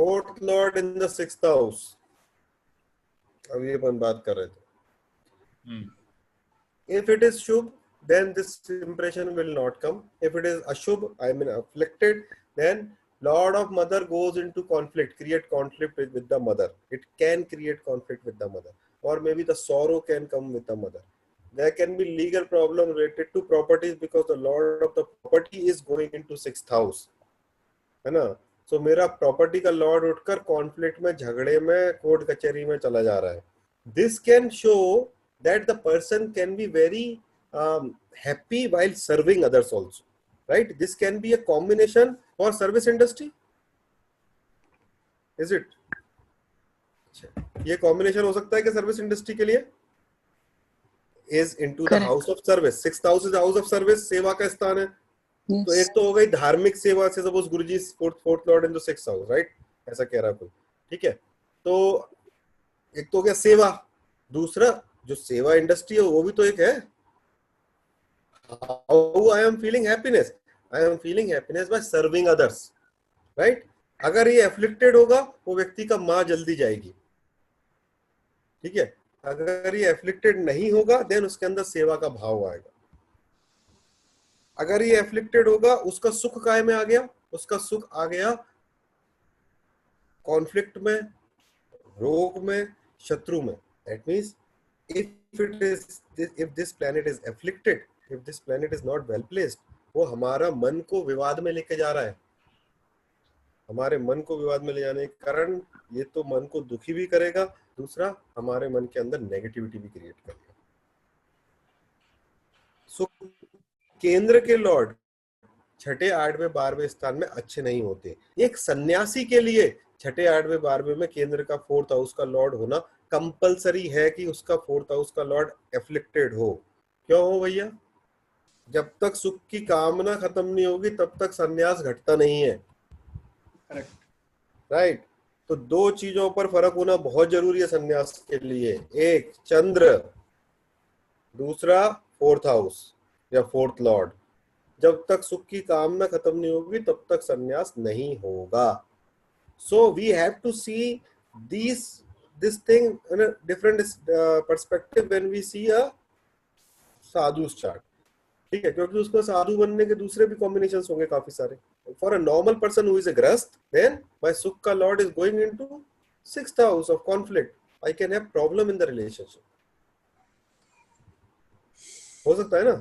Fourth Lord in the sixth house, अभी अपन बात कर रहे थे। If it is Shubh, then this impression will not come. If it is Ashubh, I mean afflicted, then Lord of Mother goes into conflict, create conflict with the mother. It can create conflict with the mother, or maybe the sorrow can come with the mother. There can be legal problem related to properties because the Lord of the property is going into sixth house, है ना? So मेरा property का Lord उठकर conflict में, झगड़े में, court कचहरी में चला जा रहा है. This can show that the person can be very happy while serving others also, right? This can be a combination for service industry, is it? ये combination हो सकता है क्या सर्विस इंडस्ट्री के लिए? Is into the house of service. Sixth house is the house of service, सेवा का स्थान है. तो एक तो हो गई धार्मिक सेवा से, suppose Guruji fourth Lord in the sixth house, right? ऐसा कह रहा कोई, ठीक है? तो एक तो हो गया सेवा, दूसरा जो सेवा इंडस्ट्री है वो भी तो एक है. How I am feeling happiness? I am feeling happiness by serving others, right? अगर ये afflicted होगा, वो व्यक्ति का माँ जल्दी जाएगी, ठीक है? अगर ये afflicted नहीं होगा, then उसके अंदर सेवा का भाव आएगा. अगर ये afflicted होगा, उसका सुख काय में आ गया? उसका सुख आ गया कॉन्फ्लिक्ट में, रोग में, शत्रु में. That means if this planet is afflicted, if this planet is not well placed, वो हमारा मन को विवाद में लेके जा रहा है. हमारे मन को विवाद में ले जाने के कारण ये तो मन को दुखी भी करेगा, दूसरा हमारे मन के अंदर नेगेटिविटी भी क्रिएट करेगा. सो केंद्र के लॉर्ड छठे, आठवें, 12वें स्थान में अच्छे नहीं होते. एक सन्यासी के लिए छठे, आठवें, 12वें में केंद्र का फोर्थ हाउस का लॉर्ड होना कंपलसरी है कि उसका फोर्थ हाउस का लॉर्ड एफ्लिक्टेड हो. क्यों हो भैया? जब तक सुख की कामना खत्म नहीं होगी तब तक सन्यास घटता नहीं है. Correct, right? तो दो चीजों पर फर्क होना बहुत जरूरी है सन्यास के लिए. एक चंद्र, दूसरा फोर्थ हाउस या फोर्थ लॉर्ड. जब तक सुख की कामना खत्म नहीं होगी तब तक सन्यास नहीं होगा. So we have to see this thing in a different perspective when we see a sadhu's chart. ठीक है? क्योंकि उसको साधु बनने के दूसरे भी कॉम्बिनेशंस होंगे काफी सारे. For a normal person who is a grahasth, then my sukh ka lord is going into sixth house of conflict. I can have problem in the relationship. हो सकता है ना?